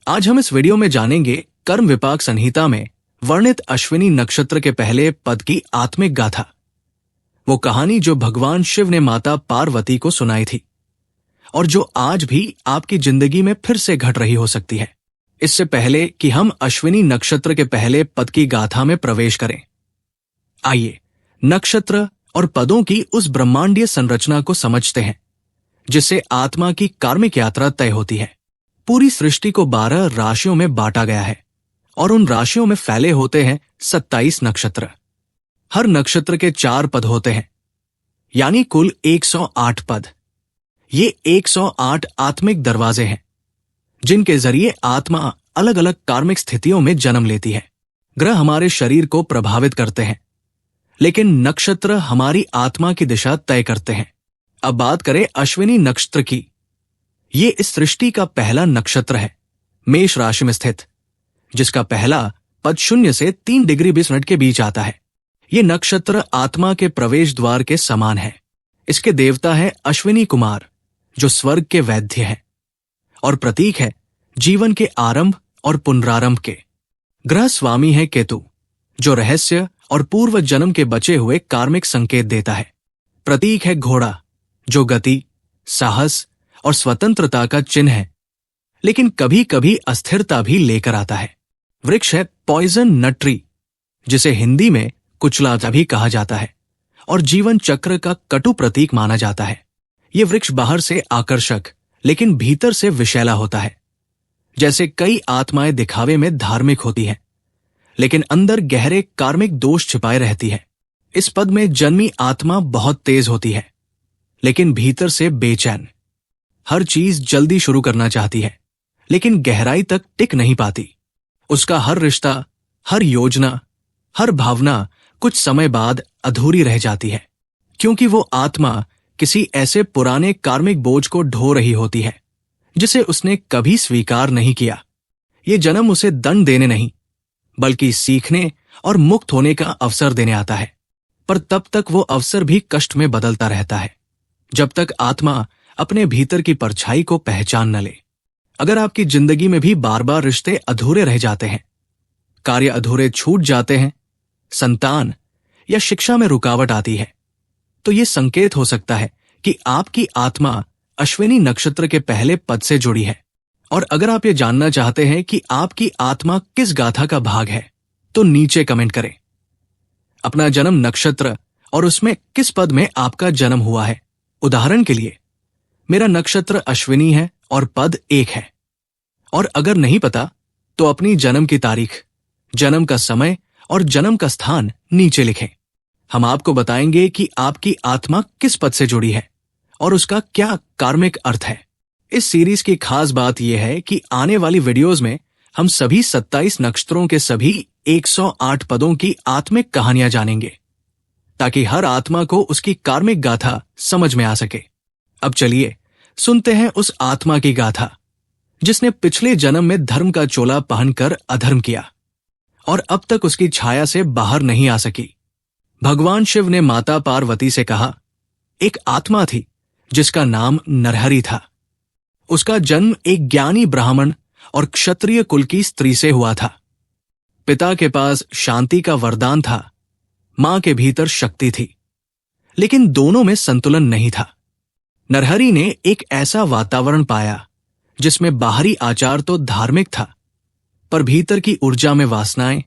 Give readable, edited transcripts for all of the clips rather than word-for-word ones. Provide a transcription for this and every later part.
आज हम इस वीडियो में जानेंगे कर्म विपाक संहिता में वर्णित अश्विनी नक्षत्र के पहले पद की आत्मिक गाथा, वो कहानी जो भगवान शिव ने माता पार्वती को सुनाई थी और जो आज भी आपकी जिंदगी में फिर से घट रही हो सकती है। इससे पहले कि हम अश्विनी नक्षत्र के पहले पद की गाथा में प्रवेश करें, आइए नक्षत्र और पदों की उस ब्रह्मांडीय संरचना को समझते हैं जिससे आत्मा की कार्मिक यात्रा तय होती है। पूरी सृष्टि को 12 राशियों में बांटा गया है और उन राशियों में फैले होते हैं 27 नक्षत्र। हर नक्षत्र के 4 पद होते हैं, यानी कुल 108 पद। ये 108 आत्मिक दरवाजे हैं जिनके जरिए आत्मा अलग अलग कार्मिक स्थितियों में जन्म लेती है। ग्रह हमारे शरीर को प्रभावित करते हैं, लेकिन नक्षत्र हमारी आत्मा की दिशा तय करते हैं। अब बात करें अश्विनी नक्षत्र की। ये इस सृष्टि का पहला नक्षत्र है, मेष राशि में स्थित, जिसका पहला पद 0 से 3 डिग्री 20 मिनट के बीच आता है। ये नक्षत्र आत्मा के प्रवेश द्वार के समान है। इसके देवता है अश्विनी कुमार, जो स्वर्ग के वैद्य है, और प्रतीक है जीवन के आरंभ और पुनरारंभ के। ग्रह स्वामी है केतु, जो रहस्य और पूर्व जन्म के बचे हुए कार्मिक संकेत देता है। प्रतीक है घोड़ा, जो गति, साहस और स्वतंत्रता का चिन्ह है, लेकिन कभी कभी अस्थिरता भी लेकर आता है। वृक्ष है पॉइजन नट ट्री, जिसे हिंदी में कुचलाचा भी कहा जाता है और जीवन चक्र का कटु प्रतीक माना जाता है। ये वृक्ष बाहर से आकर्षक लेकिन भीतर से विषैला होता है। जैसे कई आत्माएं दिखावे में धार्मिक होती हैं, लेकिन अंदर गहरे कार्मिक दोष छिपाए रहती है। इस पद में जन्मी आत्मा बहुत तेज होती है, लेकिन भीतर से बेचैन। हर चीज जल्दी शुरू करना चाहती है, लेकिन गहराई तक टिक नहीं पाती। उसका हर रिश्ता, हर योजना, हर भावना कुछ समय बाद अधूरी रह जाती है, क्योंकि वो आत्मा किसी ऐसे पुराने कार्मिक बोझ को ढो रही होती है जिसे उसने कभी स्वीकार नहीं किया। ये जन्म उसे दंड देने नहीं, बल्कि सीखने और मुक्त होने का अवसर देने आता है। पर तब तक वो अवसर भी कष्ट में बदलता रहता है, जब तक आत्मा अपने भीतर की परछाई को पहचान न ले। अगर आपकी जिंदगी में भी बार बार रिश्ते अधूरे रह जाते हैं, कार्य अधूरे छूट जाते हैं, संतान या शिक्षा में रुकावट आती है, तो ये संकेत हो सकता है कि आपकी आत्मा अश्विनी नक्षत्र के पहले पद से जुड़ी है। और अगर आप ये जानना चाहते हैं कि आपकी आत्मा किस गाथा का भाग है, तो नीचे कमेंट करें अपना जन्म नक्षत्र और उसमें किस पद में आपका जन्म हुआ है। उदाहरण के लिए, मेरा नक्षत्र अश्विनी है और पद 1 है। और अगर नहीं पता तो अपनी जन्म की तारीख, जन्म का समय और जन्म का स्थान नीचे लिखें। हम आपको बताएंगे कि आपकी आत्मा किस पद से जुड़ी है और उसका क्या कार्मिक अर्थ है। इस सीरीज की खास बात यह है कि आने वाली वीडियोस में हम सभी 27 नक्षत्रों के सभी 108 पदों की आत्मिक कहानियां जानेंगे, ताकि हर आत्मा को उसकी कार्मिक गाथा समझ में आ सके। अब चलिए सुनते हैं उस आत्मा की गाथा जिसने पिछले जन्म में धर्म का चोला पहनकर अधर्म किया और अब तक उसकी छाया से बाहर नहीं आ सकी। भगवान शिव ने माता पार्वती से कहा, एक आत्मा थी जिसका नाम नरहरि था। उसका जन्म एक ज्ञानी ब्राह्मण और क्षत्रिय कुल की स्त्री से हुआ था। पिता के पास शांति का वरदान था, मां के भीतर शक्ति थी, लेकिन दोनों में संतुलन नहीं था। नरहरि ने एक ऐसा वातावरण पाया जिसमें बाहरी आचार तो धार्मिक था, पर भीतर की ऊर्जा में वासनाएं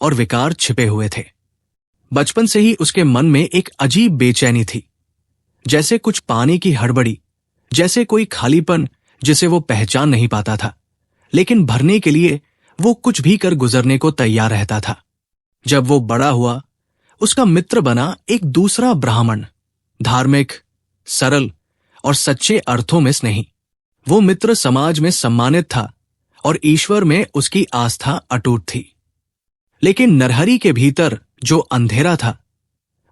और विकार छिपे हुए थे। बचपन से ही उसके मन में एक अजीब बेचैनी थी, जैसे कुछ पाने की हड़बड़ी, जैसे कोई खालीपन जिसे वो पहचान नहीं पाता था, लेकिन भरने के लिए वो कुछ भी कर गुजरने को तैयार रहता था। जब वो बड़ा हुआ, उसका मित्र बना एक दूसरा ब्राह्मण, धार्मिक, सरल और सच्चे अर्थों में स्नेही। वो मित्र समाज में सम्मानित था और ईश्वर में उसकी आस्था अटूट थी। लेकिन नरहरि के भीतर जो अंधेरा था,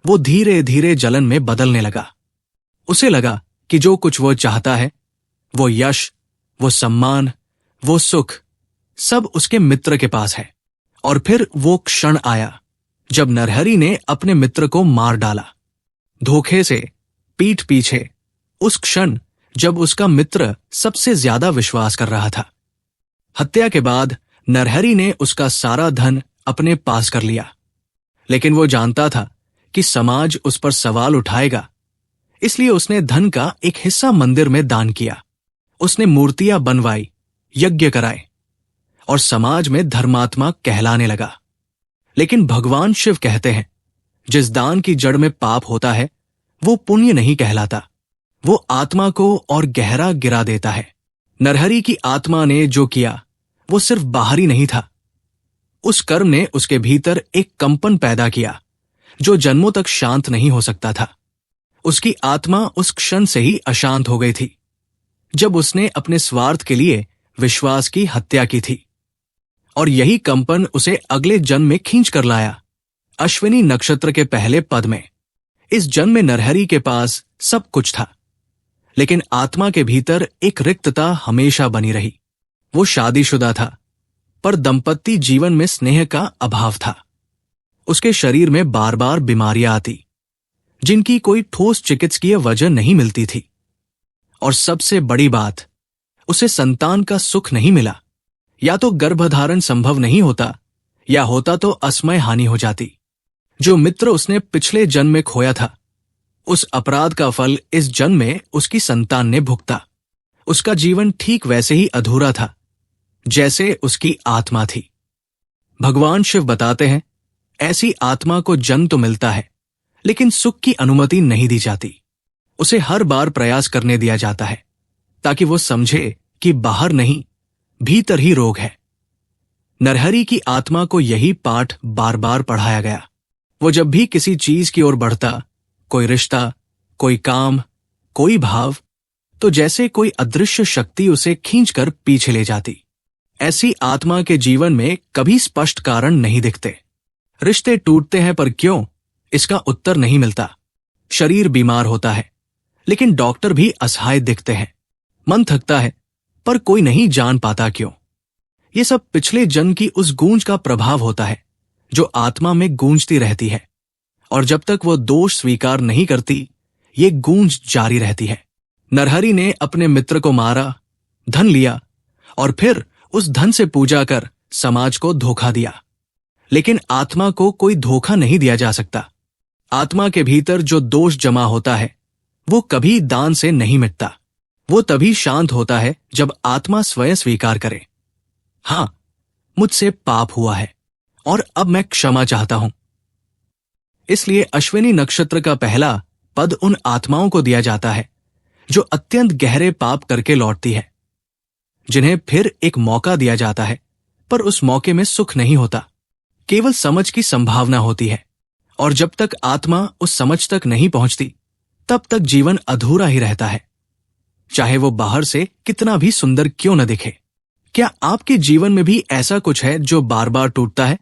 वो धीरे धीरे जलन में बदलने लगा। उसे लगा कि जो कुछ वो चाहता है, वो यश, वो सम्मान, वो सुख, सब उसके मित्र के पास है। और फिर वो क्षण आया जब नरहरि ने अपने मित्र को मार डाला, धोखे से, पीठ पीछे। उस क्षण जब उसका मित्र सबसे ज्यादा विश्वास कर रहा था। हत्या के बाद नरहरि ने उसका सारा धन अपने पास कर लिया, लेकिन वो जानता था कि समाज उस पर सवाल उठाएगा, इसलिए उसने धन का एक हिस्सा मंदिर में दान किया। उसने मूर्तियां बनवाई, यज्ञ कराए और समाज में धर्मात्मा कहलाने लगा। लेकिन भगवान शिव कहते हैं, जिस दान की जड़ में पाप होता है वो पुण्य नहीं कहलाता, वो आत्मा को और गहरा गिरा देता है। नरहरि की आत्मा ने जो किया वो सिर्फ बाहरी नहीं था, उस कर्म ने उसके भीतर एक कंपन पैदा किया जो जन्मों तक शांत नहीं हो सकता था। उसकी आत्मा उस क्षण से ही अशांत हो गई थी जब उसने अपने स्वार्थ के लिए विश्वास की हत्या की थी, और यही कंपन उसे अगले जन्म में खींच कर लाया, अश्विनी नक्षत्र के पहले पद में। इस जन्म में नरहरि के पास सब कुछ था, लेकिन आत्मा के भीतर एक रिक्तता हमेशा बनी रही। वो शादीशुदा था, पर दंपत्ति जीवन में स्नेह का अभाव था। उसके शरीर में बार बार बीमारियां आती, जिनकी कोई ठोस चिकित्सकीय वजह नहीं मिलती थी। और सबसे बड़ी बात, उसे संतान का सुख नहीं मिला। या तो गर्भधारण संभव नहीं होता, या होता तो असमय हानि हो जाती। जो मित्र उसने पिछले जन्म में खोया था, उस अपराध का फल इस जन्म में उसकी संतान ने भुगता। उसका जीवन ठीक वैसे ही अधूरा था जैसे उसकी आत्मा थी। भगवान शिव बताते हैं, ऐसी आत्मा को जन्म तो मिलता है, लेकिन सुख की अनुमति नहीं दी जाती। उसे हर बार प्रयास करने दिया जाता है ताकि वो समझे कि बाहर नहीं, भीतर ही रोग है। नरहरि की आत्मा को यही पाठ बार बार पढ़ाया गया। वो जब भी किसी चीज की ओर बढ़ता, कोई रिश्ता, कोई काम, कोई भाव, तो जैसे कोई अदृश्य शक्ति उसे खींचकर पीछे ले जाती। ऐसी आत्मा के जीवन में कभी स्पष्ट कारण नहीं दिखते। रिश्ते टूटते हैं पर क्यों, इसका उत्तर नहीं मिलता। शरीर बीमार होता है, लेकिन डॉक्टर भी असहाय दिखते हैं। मन थकता है, पर कोई नहीं जान पाता क्यों। ये सब पिछले जन्म की उस गूंज का प्रभाव होता है जो आत्मा में गूंजती रहती है, और जब तक वो दोष स्वीकार नहीं करती, ये गूंज जारी रहती है। नरहरि ने अपने मित्र को मारा, धन लिया और फिर उस धन से पूजा कर समाज को धोखा दिया। लेकिन आत्मा को कोई धोखा नहीं दिया जा सकता। आत्मा के भीतर जो दोष जमा होता है वो कभी दान से नहीं मिटता। वो तभी शांत होता है जब आत्मा स्वयं स्वीकार करे, हाँ, मुझसे पाप हुआ है और अब मैं क्षमा चाहता हूं। इसलिए अश्विनी नक्षत्र का पहला पद उन आत्माओं को दिया जाता है जो अत्यंत गहरे पाप करके लौटती है, जिन्हें फिर एक मौका दिया जाता है, पर उस मौके में सुख नहीं होता, केवल समझ की संभावना होती है। और जब तक आत्मा उस समझ तक नहीं पहुंचती, तब तक जीवन अधूरा ही रहता है, चाहे वो बाहर से कितना भी सुंदर क्यों न दिखे। क्या आपके जीवन में भी ऐसा कुछ है जो बार बार टूटता है?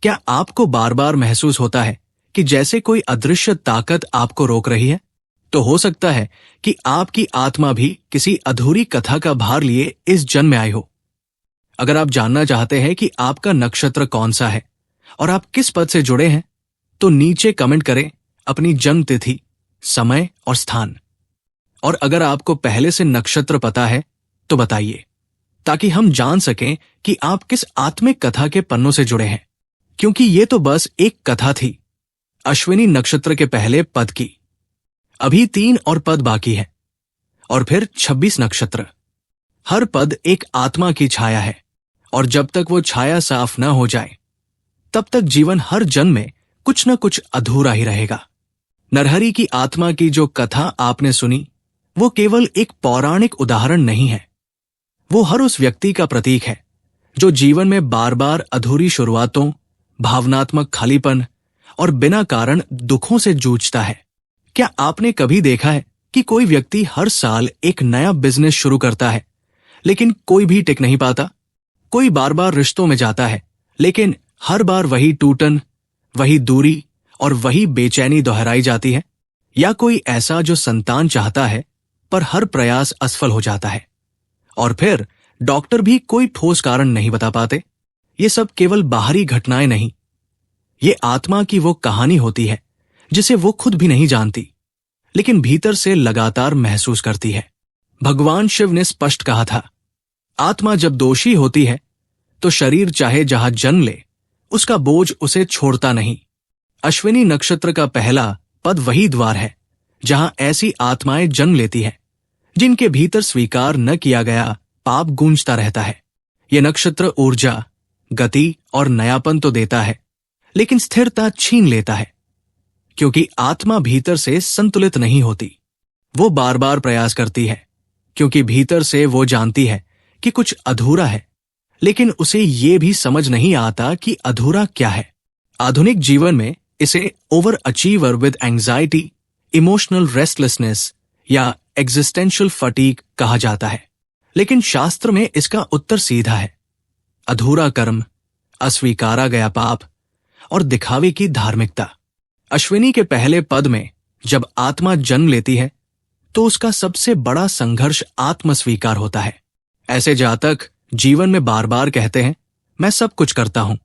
क्या आपको बार बार महसूस होता है कि जैसे कोई अदृश्य ताकत आपको रोक रही है? तो हो सकता है कि आपकी आत्मा भी किसी अधूरी कथा का भार लिए इस जन्म में आई हो। अगर आप जानना चाहते हैं कि आपका नक्षत्र कौन सा है और आप किस पद से जुड़े हैं, तो नीचे कमेंट करें अपनी जन्म तिथि, समय और स्थान। और अगर आपको पहले से नक्षत्र पता है तो बताइए, ताकि हम जान सकें कि आप किस आत्मिक कथा के पन्नों से जुड़े हैं। क्योंकि ये तो बस एक कथा थी अश्विनी नक्षत्र के पहले पद की। अभी 3 और पद बाकी है, और फिर 26 नक्षत्र। हर पद एक आत्मा की छाया है, और जब तक वो छाया साफ न हो जाए, तब तक जीवन हर जन्म में कुछ न कुछ अधूरा ही रहेगा। नरहरि की आत्मा की जो कथा आपने सुनी, वो केवल एक पौराणिक उदाहरण नहीं है। वो हर उस व्यक्ति का प्रतीक है जो जीवन में बार बार अधूरी शुरुआतों, भावनात्मक खालीपन और बिना कारण दुखों से जूझता है। क्या आपने कभी देखा है कि कोई व्यक्ति हर साल एक नया बिजनेस शुरू करता है, लेकिन कोई भी टिक नहीं पाता? कोई बार बार रिश्तों में जाता है, लेकिन हर बार वही टूटन, वही दूरी और वही बेचैनी दोहराई जाती है? या कोई ऐसा जो संतान चाहता है पर हर प्रयास असफल हो जाता है, और फिर डॉक्टर भी कोई ठोस कारण नहीं बता पाते? ये सब केवल बाहरी घटनाएं नहीं, ये आत्मा की वो कहानी होती है जिसे वो खुद भी नहीं जानती, लेकिन भीतर से लगातार महसूस करती है। भगवान शिव ने स्पष्ट कहा था, आत्मा जब दोषी होती है तो शरीर चाहे जहां जन्म ले, उसका बोझ उसे छोड़ता नहीं। अश्विनी नक्षत्र का पहला पद वही द्वार है जहां ऐसी आत्माएं जन्म लेती हैं जिनके भीतर स्वीकार न किया गया पाप गूंजता रहता है। यह नक्षत्र ऊर्जा, गति और नयापन तो देता है, लेकिन स्थिरता छीन लेता है, क्योंकि आत्मा भीतर से संतुलित नहीं होती। वो बार बार प्रयास करती है, क्योंकि भीतर से वो जानती है कि कुछ अधूरा है, लेकिन उसे ये भी समझ नहीं आता कि अधूरा क्या है। आधुनिक जीवन में इसे over achiever with anxiety, emotional restlessness या एग्जिस्टेंशियल फटीग कहा जाता है, लेकिन शास्त्र में इसका उत्तर सीधा है। अधूरा कर्म, अस्वीकारा गया पाप और दिखावे की धार्मिकता। अश्विनी के पहले पद में जब आत्मा जन्म लेती है तो उसका सबसे बड़ा संघर्ष आत्मस्वीकार होता है। ऐसे जातक जीवन में बार बार कहते हैं, मैं सब कुछ करता हूं,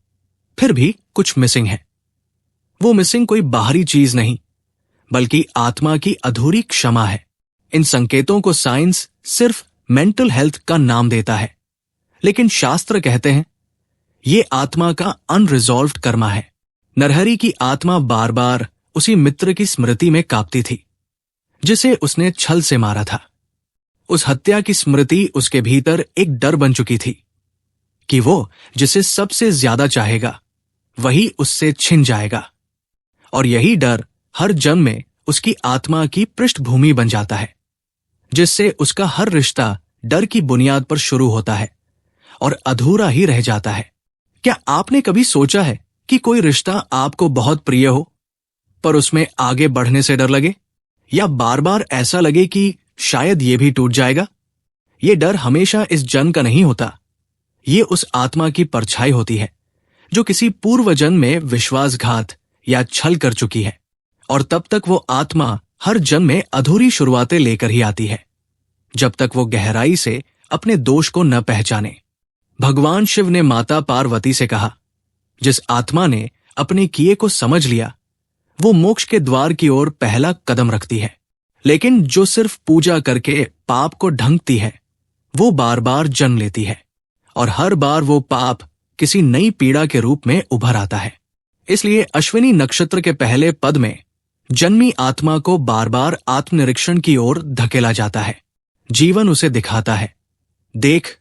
फिर भी कुछ मिसिंग है। वो मिसिंग कोई बाहरी चीज नहीं, बल्कि आत्मा की अधूरी क्षमा है। इन संकेतों को साइंस सिर्फ मेंटल हेल्थ का नाम देता है, लेकिन शास्त्र कहते हैं ये आत्मा का अनरिजॉल्व्ड कर्मा है। नरहरि की आत्मा बार बार उसी मित्र की स्मृति में कांपती थी जिसे उसने छल से मारा था। उस हत्या की स्मृति उसके भीतर एक डर बन चुकी थी कि वो जिसे सबसे ज्यादा चाहेगा वही उससे छिन जाएगा, और यही डर हर जन्म में उसकी आत्मा की पृष्ठभूमि बन जाता है, जिससे उसका हर रिश्ता डर की बुनियाद पर शुरू होता है और अधूरा ही रह जाता है। क्या आपने कभी सोचा है कि कोई रिश्ता आपको बहुत प्रिय हो पर उसमें आगे बढ़ने से डर लगे, या बार बार ऐसा लगे कि शायद ये भी टूट जाएगा? ये डर हमेशा इस जन्म का नहीं होता। ये उस आत्मा की परछाई होती है जो किसी पूर्व जन्म में विश्वासघात या छल कर चुकी है, और तब तक वो आत्मा हर जन्म में अधूरी शुरुआतें लेकर ही आती है, जब तक वो गहराई से अपने दोष को न पहचाने। भगवान शिव ने माता पार्वती से कहा, जिस आत्मा ने अपने किए को समझ लिया वो मोक्ष के द्वार की ओर पहला कदम रखती है, लेकिन जो सिर्फ पूजा करके पाप को ढंकती है वो बार बार जन्म लेती है, और हर बार वो पाप किसी नई पीड़ा के रूप में उभर आता है। इसलिए अश्विनी नक्षत्र के पहले पद में जन्मी आत्मा को बार बार आत्मनिरीक्षण की ओर धकेला जाता है। जीवन उसे दिखाता है, देख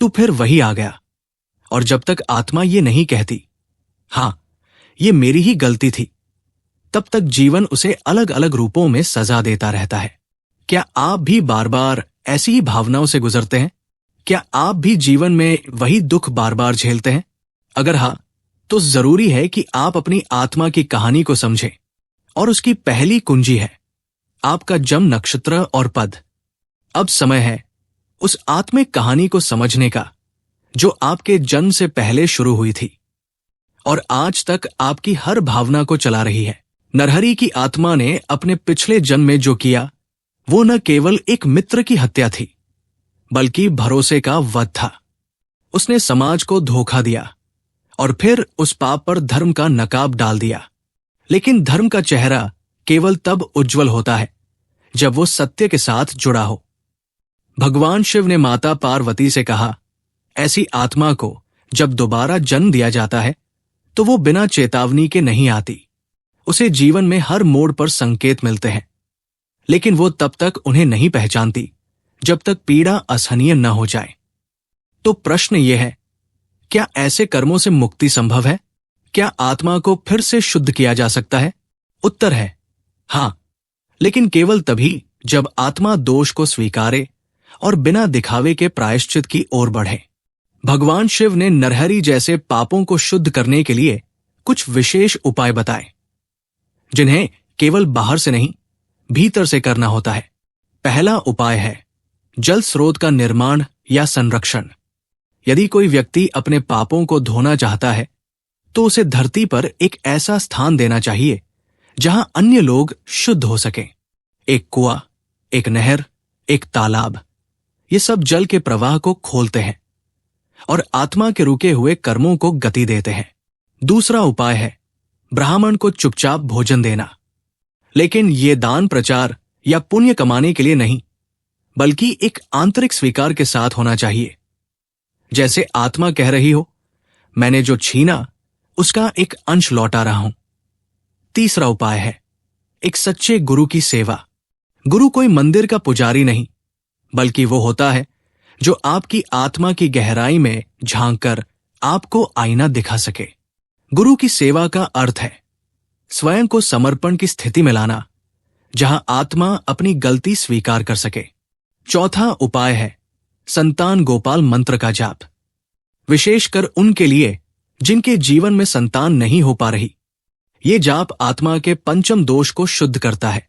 तू फिर वही आ गया। और जब तक आत्मा ये नहीं कहती, हां ये मेरी ही गलती थी, तब तक जीवन उसे अलग अलग रूपों में सजा देता रहता है। क्या आप भी बार बार ऐसी ही भावनाओं से गुजरते हैं? क्या आप भी जीवन में वही दुख बार बार झेलते हैं? अगर हां, तो जरूरी है कि आप अपनी आत्मा की कहानी को समझें, और उसकी पहली कुंजी है आपका जन्म नक्षत्र और पद। अब समय है उस आत्मिक कहानी को समझने का जो आपके जन्म से पहले शुरू हुई थी और आज तक आपकी हर भावना को चला रही है। नरहरि की आत्मा ने अपने पिछले जन्म में जो किया वो न केवल एक मित्र की हत्या थी, बल्कि भरोसे का वध था। उसने समाज को धोखा दिया और फिर उस पाप पर धर्म का नकाब डाल दिया। लेकिन धर्म का चेहरा केवल तब उज्जवल होता है जब वो सत्य के साथ जुड़ा हो। भगवान शिव ने माता पार्वती से कहा, ऐसी आत्मा को जब दोबारा जन्म दिया जाता है तो वो बिना चेतावनी के नहीं आती। उसे जीवन में हर मोड़ पर संकेत मिलते हैं, लेकिन वो तब तक उन्हें नहीं पहचानती जब तक पीड़ा असहनीय न हो जाए। तो प्रश्न ये है, क्या ऐसे कर्मों से मुक्ति संभव है? क्या आत्मा को फिर से शुद्ध किया जा सकता है? उत्तर है हां, लेकिन केवल तभी जब आत्मा दोष को स्वीकारे और बिना दिखावे के प्रायश्चित की ओर बढ़े। भगवान शिव ने नरहरि जैसे पापों को शुद्ध करने के लिए कुछ विशेष उपाय बताए, जिन्हें केवल बाहर से नहीं भीतर से करना होता है। पहला उपाय है जल स्रोत का निर्माण या संरक्षण। यदि कोई व्यक्ति अपने पापों को धोना चाहता है तो उसे धरती पर एक ऐसा स्थान देना चाहिए जहां अन्य लोग शुद्ध हो सकें। एक कुआं, एक नहर, एक तालाब, ये सब जल के प्रवाह को खोलते हैं और आत्मा के रुके हुए कर्मों को गति देते हैं। दूसरा उपाय है ब्राह्मण को चुपचाप भोजन देना, लेकिन ये दान प्रचार या पुण्य कमाने के लिए नहीं, बल्कि एक आंतरिक स्वीकार के साथ होना चाहिए जैसे आत्मा कह रही हो, मैंने जो छीना उसका एक अंश लौटा रहा हूं। तीसरा उपाय है एक सच्चे गुरु की सेवा। गुरु कोई मंदिर का पुजारी नहीं, बल्कि वो होता है जो आपकी आत्मा की गहराई में झांककर आपको आईना दिखा सके। गुरु की सेवा का अर्थ है स्वयं को समर्पण की स्थिति में लाना, जहां आत्मा अपनी गलती स्वीकार कर सके। चौथा उपाय है संतान गोपाल मंत्र का जाप, विशेषकर उनके लिए जिनके जीवन में संतान नहीं हो पा रही। ये जाप आत्मा के पंचम दोष को शुद्ध करता है,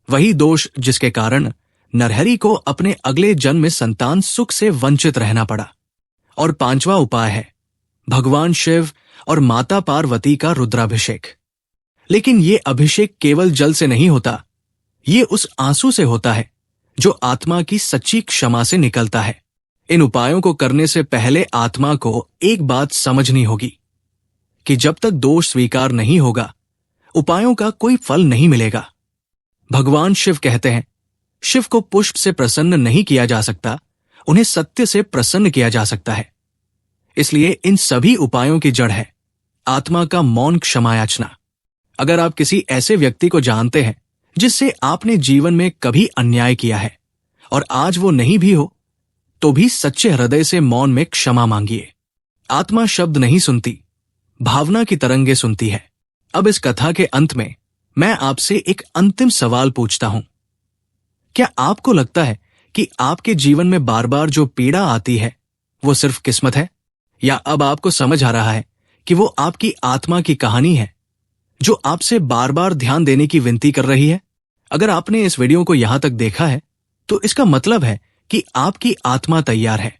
वही दोष जिसके कारण नरहरि को अपने अगले जन्म में संतान सुख से वंचित रहना पड़ा। और पांचवा उपाय है भगवान शिव और माता पार्वती का रुद्राभिषेक। लेकिन ये अभिषेक केवल जल से नहीं होता, ये उस आंसू से होता है जो आत्मा की सच्ची क्षमा से निकलता है। इन उपायों को करने से पहले आत्मा को एक बात समझनी होगी कि जब तक दोष स्वीकार नहीं होगा, उपायों का कोई फल नहीं मिलेगा। भगवान शिव कहते हैं, शिव को पुष्प से प्रसन्न नहीं किया जा सकता, उन्हें सत्य से प्रसन्न किया जा सकता है। इसलिए इन सभी उपायों की जड़ है आत्मा का मौन क्षमा याचना। अगर आप किसी ऐसे व्यक्ति को जानते हैं जिससे आपने जीवन में कभी अन्याय किया है और आज वो नहीं भी हो, तो भी सच्चे हृदय से मौन में क्षमा मांगिए। आत्मा शब्द नहीं सुनती, भावना की तरंगे सुनती है। अब इस कथा के अंत में मैं आपसे एक अंतिम सवाल पूछता हूं। क्या आपको लगता है कि आपके जीवन में बार बार जो पीड़ा आती है वो सिर्फ किस्मत है, या अब आपको समझ आ रहा है कि वो आपकी आत्मा की कहानी है जो आपसे बार बार ध्यान देने की विनती कर रही है? अगर आपने इस वीडियो को यहां तक देखा है तो इसका मतलब है कि आपकी आत्मा तैयार है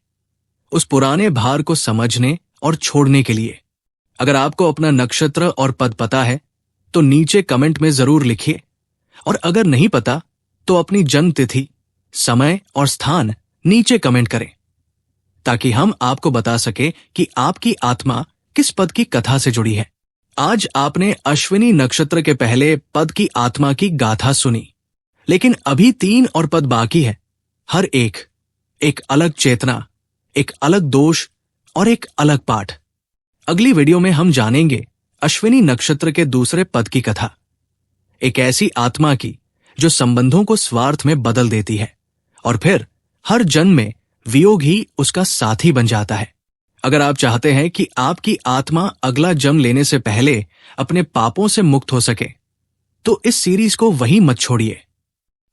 उस पुराने भार को समझने और छोड़ने के लिए। अगर आपको अपना नक्षत्र और पद पता है तो नीचे कमेंट में जरूर लिखिए, और अगर नहीं पता तो अपनी जन्म तिथि, समय और स्थान नीचे कमेंट करें, ताकि हम आपको बता सके कि आपकी आत्मा किस पद की कथा से जुड़ी है। आज आपने अश्विनी नक्षत्र के पहले पद की आत्मा की गाथा सुनी, लेकिन अभी 3 और पद बाकी है। हर एक अलग चेतना, एक अलग दोष और एक अलग पाठ। अगली वीडियो में हम जानेंगे अश्विनी नक्षत्र के दूसरे पद की कथा, एक ऐसी आत्मा की जो संबंधों को स्वार्थ में बदल देती है और फिर हर जन्म में वियोग ही उसका साथी बन जाता है। अगर आप चाहते हैं कि आपकी आत्मा अगला जन्म लेने से पहले अपने पापों से मुक्त हो सके, तो इस सीरीज को वहीं मत छोड़िए।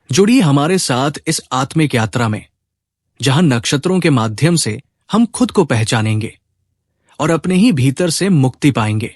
जुड़िए हमारे साथ इस आत्मिक यात्रा में, जहां नक्षत्रों के माध्यम से हम खुद को पहचानेंगे और अपने ही भीतर से मुक्ति पाएंगे।